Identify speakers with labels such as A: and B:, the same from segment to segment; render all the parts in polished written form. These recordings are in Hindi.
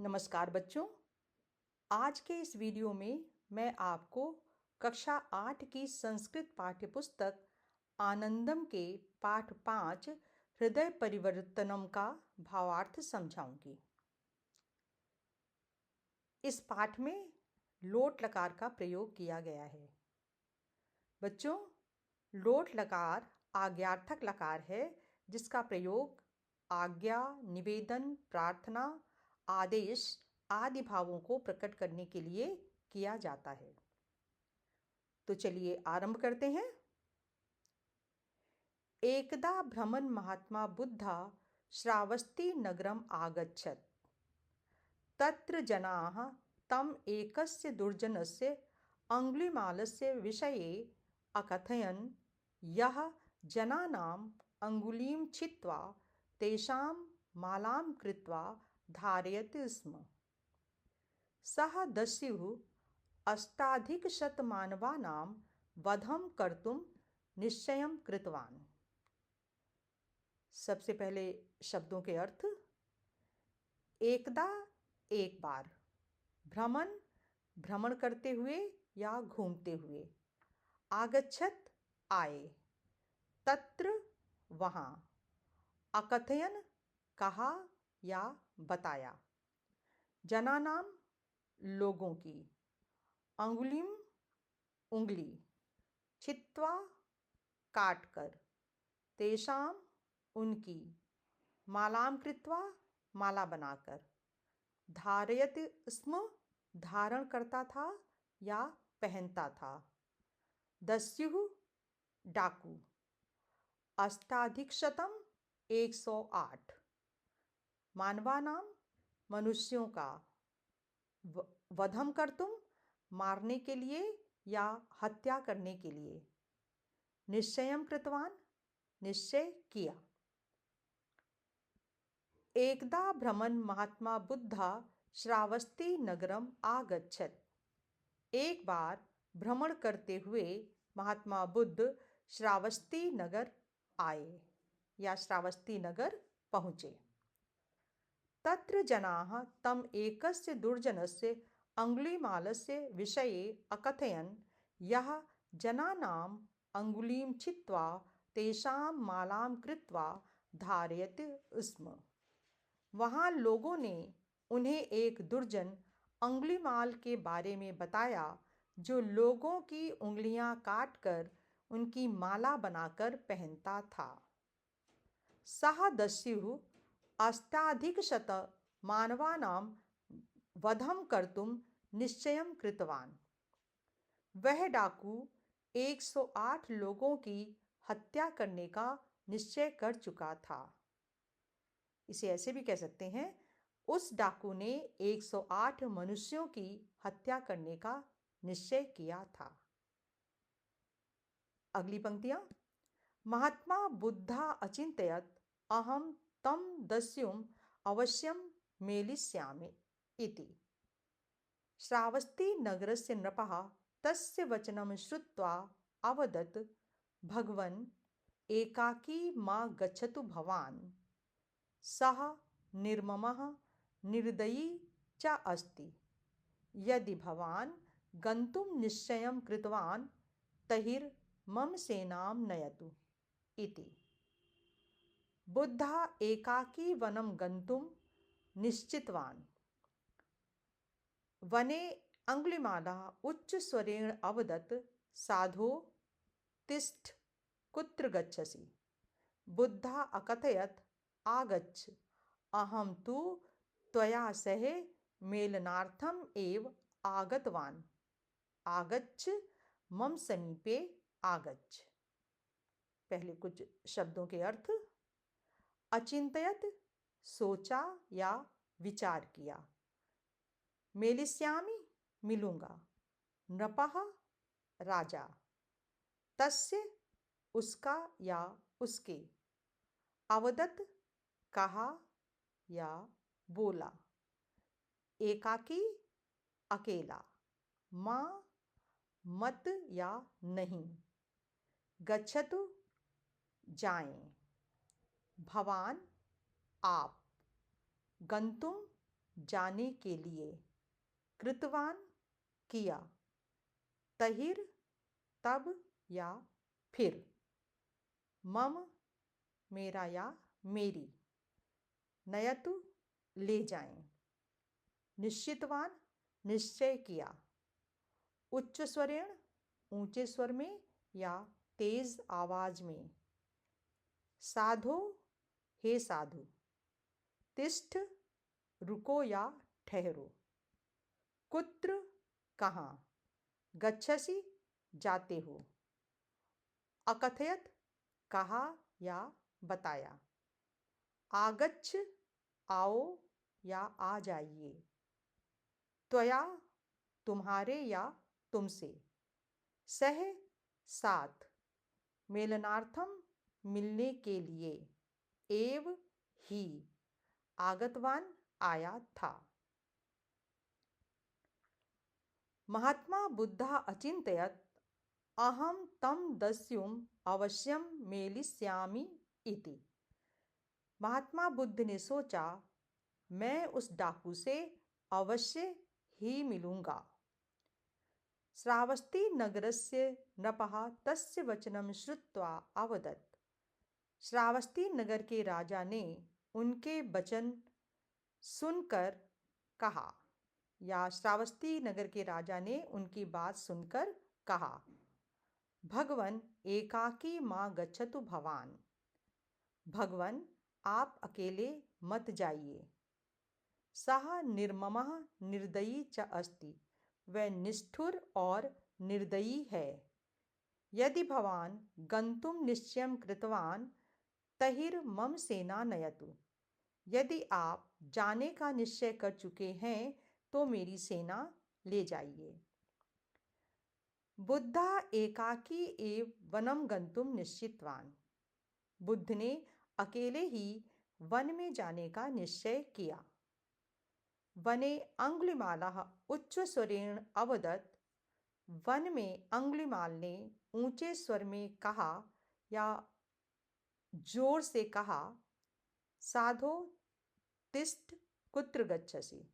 A: नमस्कार बच्चों। आज के इस वीडियो में मैं आपको कक्षा 8 की संस्कृत पाठ्यपुस्तक आनंदम के पाठ 5 हृदय परिवर्तनम का भावार्थ समझाऊंगी। इस पाठ में लोट लकार का प्रयोग किया गया है। बच्चों, लोट लकार आज्ञार्थक लकार है जिसका प्रयोग आज्ञा, निवेदन, प्रार्थना, आदेश आदि भावों को प्रकट करने के लिए किया जाता है। तो चलिए आरंभ करते हैं। एकदा भ्रमन् महात्मा बुद्धा श्रावस्ती नगरम् आगच्छत्। तत्र जनाः तम् एकस्य दुर्जनस्य अङ्गुलीमालस्य विषये अकथयन् यः जनानाम् अङ्गुलीं छित्त्वा तेषां मालां कृत्वा धारयति स्म। सः दस्युः अष्टाधिकशतमानवानां वधं कर्तुं निश्चयं कृतवान्। सबसे पहले शब्दों के अर्थ। एकदा एक बार, भ्रमण भ्रमण करते हुए या घूमते हुए, आगच्छत आए, तत्र वहाँ, अकथयन कहा या बताया, जनानाम लोगों की, अंगुलिम उंगली, छित्त्वा काटकर, तेषाम उनकी, मालाम कृत्वा माला बनाकर, धारयत स्म धारण करता था या पहनता था, दस्युः डाकू, अष्टाधिकशतम 108, मानवानाम मनुष्यों का, वधम कर्तुम मारने के लिए या हत्या करने के लिए, निश्चयम कृतवान निश्चय किया। एकदा भ्रमन् महात्मा बुद्धा श्रावस्ती नगरम आगच्छत्। एक बार भ्रमण करते हुए महात्मा बुद्ध श्रावस्ती नगर आए या श्रावस्ती नगर पहुँचे। तत्र जनाः तम् एकस्य दुर्जनस्य अङ्गुलीमालस्य विषये अकथयन् यः जनानाम् अङ्गुलीं छित्त्वा तेषां मालां कृत्वा धारयति स्म। वहाँ लोगों ने उन्हें एक दुर्जन अंगुलीमाल के बारे में बताया जो लोगों की उंगलियां काटकर उनकी माला बनाकर पहनता था। सः दस्युः अष्टाधिकशत मानवानां वधं कर्तुं निश्चयं कृतवान्। वह डाकू 108 लोगों की हत्या करने का निश्चय कर चुका था। इसे ऐसे भी कह सकते हैं, उस डाकू ने 108 मनुष्यों की हत्या करने का निश्चय किया था। अगली पंक्तियां। महात्मा बुद्धा अचिंतयत् अहम तम दस्युम अवश्यम मेलिष्यामि इति। श्रावस्ती नगरस्य नृपः तस्य वचनं श्रुत्वा अवदत्, भगवन्, एकाकी मा गच्छतु भवान्। सः निर्ममः निर्दयी च अस्ति। यदि भवान् गन्तुं निश्चयं कृतवान् तर्हि सेनां नयतु इति। बुद्धः एकाकी वनं गन्तुं निश्चितवान्। वने अङ्गुलीमालः उच्चस्वरेण अवदत्, साधो तिष्ठ, कुत्र गच्छसि? बुद्धः अकथयत्, आगच्छ, अहं तु त्वया सह मेलनार्थम् एव आगतवान्। आगच्छ, मम समीपे आगच्छ। पहले कुछ शब्दों के अर्थ। अचिंतयत सोचा या विचार किया, मेलिष्यामि मिलूंगा, नृपः राजा, तस्य उसका या उसके, अवदत् कहा या बोला, एकाकी अकेला, मां मत या नहीं, गच्छतु जाएं, भवान आप, गंतुम जाने के लिए कृतवान किया। तहिर तब या फिर। मम मेरा या मेरी। नयतु ले जाएं। निश्चितवान निश्चय किया। उच्च स्वरेण ऊंचे स्वर में या तेज आवाज में। साधो हे साधु। तिष्ठ रुको या ठहरो। कुत्र कहाँ। गच्छसि जाते हो। अकथयत कहा या बताया। आगच्छ आओ या आ जाइए। त्वया तुम्हारे या तुमसे। सह साथ। मेलनार्थम मिलने के लिए। एव ही आगतवान आया था। महात्मा बुद्धा अचिंतयत अहम तम दस्युम अवश्यम मेलिष्यामि इति। महात्मा बुद्ध ने सोचा, मैं उस डाकू से अवश्य ही मिलूंगा। श्रावस्ती नगरस्य नृपः तस्य वचनं श्रुत्वा अवदत्। श्रावस्ती नगर के राजा ने उनके वचन सुनकर कहा, या श्रावस्ती नगर के राजा ने उनकी बात सुनकर कहा, भगवन एकाकी मा गच्छतु भवान। भगवन आप अकेले मत जाइए। सः निर्ममः निर्दयी च अस्ति। वह निष्ठुर और निर्दयी है। यदि भवान गंतुम निश्चयं कृतवान तहिर मम सेना नयतु। यदि आप जाने का निश्चय कर चुके हैं तो मेरी सेना ले जाइए। बुद्धा एकाकी एव वनम गंतुम निश्चितवान। बुद्ध ने अकेले ही वन में जाने का निश्चय किया। वने अंगुलिमालः उच्च स्वरेण अवदत्। वन में अंगुलिमाल ने ऊंचे स्वर में कहा या जोर से कहा, साधो तिष्ठ कुत्र गच्छसि।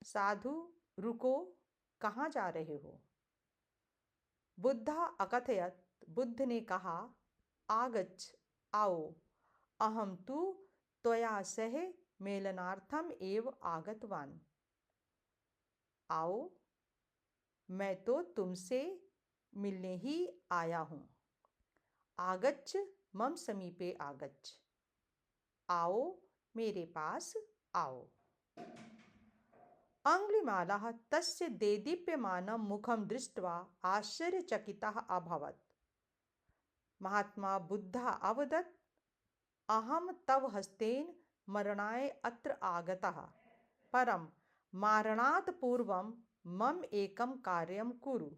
A: साधु रुको, कहाँ जा रहे हो। बुद्धा अकथयत। बुद्ध ने कहा, आगच्छ आओ। अहम तु त्वया सह मेलनार्थम एव आगतवान। आओ, मैं तो तुमसे मिलने ही आया हूँ। आगच्छ मम समीपे आगच्छ। आओ, मेरे पास आओ। अंगुलिमालः तस्य देदीप्यमानं मुखं दृष्ट्वा आश्चर्यचकितः अभवत्। महात्मा बुद्धा अवदत्, अहम तव हस्तेन मरणाय अत्र आगतः। परं मारणात् पूर्वं मम एकं कार्यं कुरु।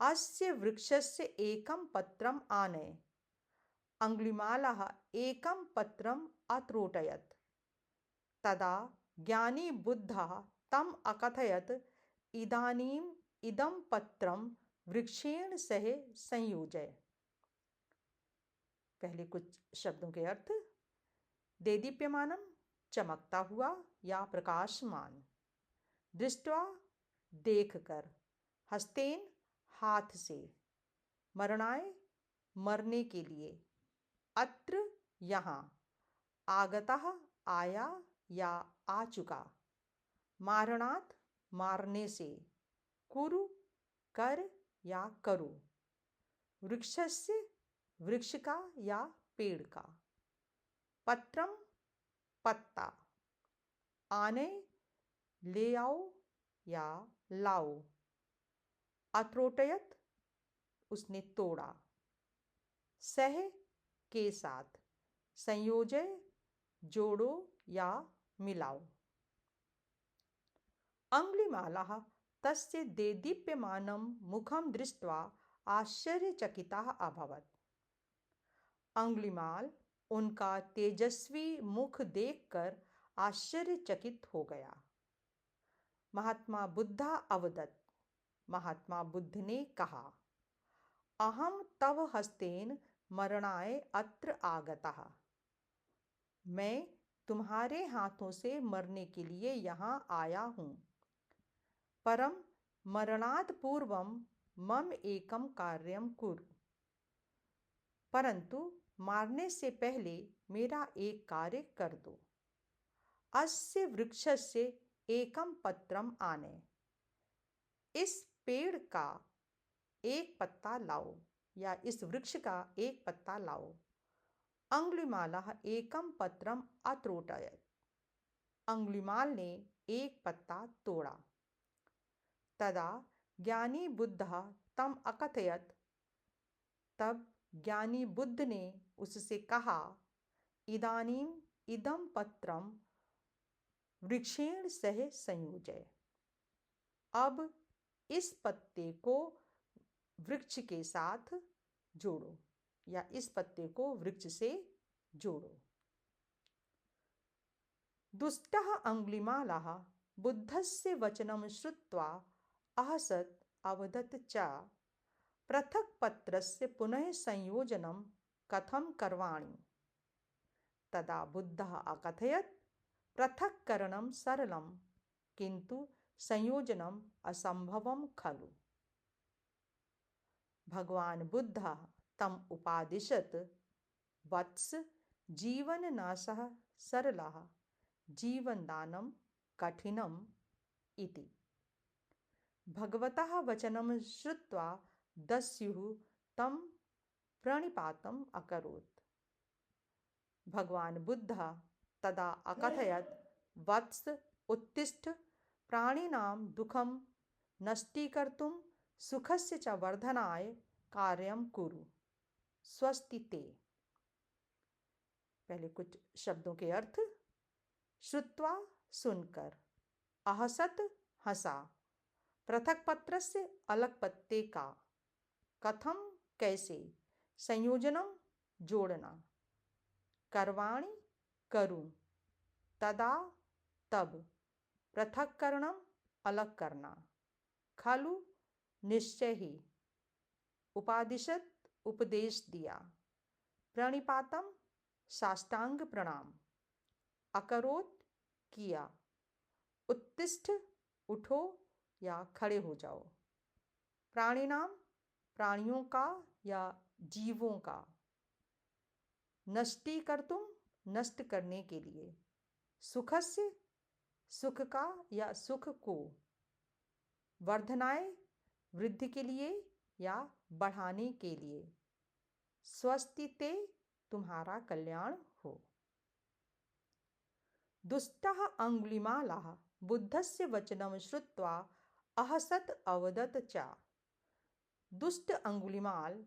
A: अस्य वृक्षस्य एकं पत्रम् आनय। अंगुलिमालः एकं पत्रम् अत्रोटयत्। तदा ज्ञानी बुद्धः तम अकथयत, इदानीम इदं पत्रम वृक्षेण सह संयोजय। पहले कुछ शब्दों के अर्थ। देदीप्यमानम चमकता हुआ या प्रकाशमान। दृष्टवा देखकर। हस्तेन हाथ से। मरणाय मरने के लिए। अत्र यहाँ। आगतः आया या आ चुका। मारणात् मारने से। कुरु कर या करो। वृक्षस्य वृक्ष का या पेड़ का। पत्रम पत्ता। आने ले आओ या लाओ। अत्रोटयत उसने तोड़ा। सह के साथ। संयोजय जोड़ो या मिलाओ। अंगुलिमालः तस्य देदीप्यमानं मुखं दृष्ट्वा आश्चर्यचकितः अभवत्। अंगुलिमाल उनका तेजस्वी मुख देखकर आश्चर्यचकित हो गया। महात्मा बुद्धा अवदत्। महात्मा बुद्ध ने कहा, अहम तव हस्तेन मरणाय अत्र आगतः। मैं तुम्हारे हाथों से मरने के लिए यहाँ आया हूँ। परम मरणात् पूर्वम मम एकम कार्यम कुरु। परंतु मारने से पहले मेरा एक कार्य कर दो। अस्य वृक्षस्य एकम पत्रम आने। इस पेड़ का एक पत्ता लाओ या इस वृक्ष का एक पत्ता लाओ। अंगुलिमालः एकम पत्रम अत्रोटयत्। अंगुलिमाल ने एक पत्ता तोड़ा। तदा ज्ञानी बुद्धः तम अकथयत्। तब ज्ञानी बुद्ध ने उससे कहा, इदानीम इदम पत्रम वृक्षेण सह संयोजय। अब इस पत्ते को वृक्ष के साथ जोड़ो या इस पत्ते को वृक्ष से जोड़ो। दुष्टः अंगुलिमालः बुद्धस्य वचनं श्रुत्वा अहसत् अवदत् च। पृथक् पत्रस्य पुनः संयोजनं कथं करवाणि। तदा बुद्धः अकथयत्, पृथक्करणं सरलं किन्तु संयोजनम् असंभवं खलु। भगवान बुद्धः तम उपादिशत्, वत्स जीवननाशः सरलः जीवनदानं कठिनम् इति। भगवतः वचनं श्रुत्वा दस्युः तं प्रणिपातम् अकरोत्। भगवान बुद्धः तदा अकथयत्, वत्स उत्तिष्ठ, प्राणिनां दुःखं नष्टीकर्तुं सुखस्य च वर्धनाय कार्यं कुरु। स्वस्ति ते। पहले कुछ शब्दों के अर्थ। श्रुत्वा सुनकर, अहसत हंसा, पृथक पत्र से अलग पत्ते का, कथम कैसे, संयोजनम जोड़ना, करवाणी करूं, तदा तब, पृथक्करणम अलग करना, खलु निश्चय ही, उपादिशत उपदेश दिया, प्रणिपातम साष्टांग प्रणाम, अकरोत किया, उत्तिष्ठ उठो या खड़े हो जाओ, प्राणिनाम प्राणियों का या जीवों का, नष्टीकर्तुम नष्ट करने के लिए, सुखस्य सुख का या सुख को, वर्धनाय वृद्धि के लिए या बढ़ाने के लिए, स्वस्ति ते तुम्हारा कल्याण हो। दुष्टः अंगुलिमालः बुद्धस्य वचनं श्रुत्वा अहसत अवदत् च। दुष्ट अंगुलिमाल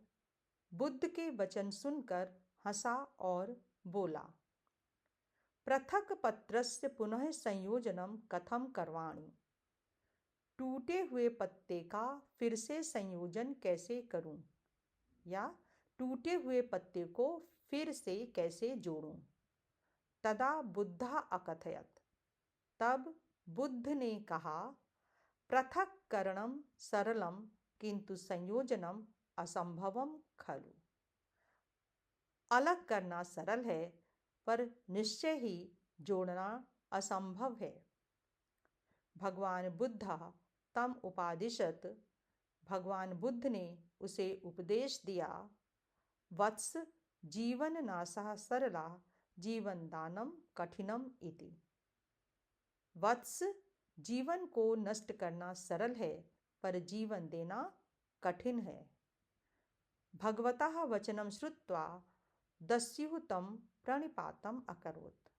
A: बुद्ध के वचन सुनकर हंसा और बोला, पृथक पत्रस्य पुनः संयोजनम कथम करवाणि। टूटे हुए पत्ते का फिर से संयोजन कैसे करूं या टूटे हुए पत्ते को फिर से कैसे जोड़ूं। तदा बुद्धः अकथयत्। तब बुद्ध ने कहा, पृथक्करणं सरलम किंतु संयोजनम असंभवम खलु। अलग करना सरल है पर निश्चय ही जोड़ना असंभव है। भगवान बुद्धः तम उपादिशत। भगवान बुद्ध ने उसे उपदेश दिया, वत्स जीवन नाशः सरला जीवन दानम कठिनम इति। वत्स जीवन को नष्ट करना सरल है पर जीवन देना कठिन है। भगवतः वचनं श्रुत्वा दस्युः तं प्रणिपातम् अकरोत्।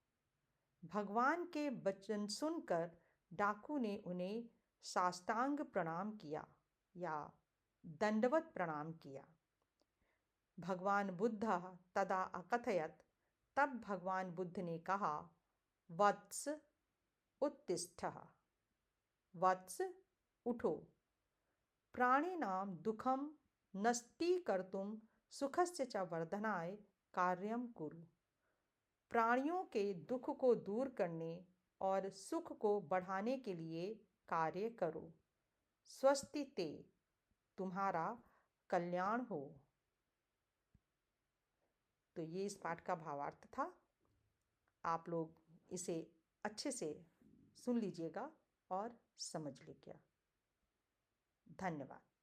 A: भगवान के वचन सुनकर डाकू ने उन्हें साष्टांग प्रणाम किया या दंडवत प्रणाम किया। भगवान बुद्धः तदा अकथयत्। तब भगवान बुद्ध ने कहा, वत्स उत्तिष्ठः। वत्स उठो, प्राणिनां दुःखं नष्टीकर्तुं सुखस्य च वर्धनाय कार्यं कुरु। प्राणियों के दुख को दूर करने और सुख को बढ़ाने के लिए कार्य करो। स्वस्ति ते तुम्हारा कल्याण हो। तो ये इस पाठ का भावार्थ था। आप लोग इसे अच्छे से सुन लीजिएगा और समझ लीजिएगा। धन्यवाद।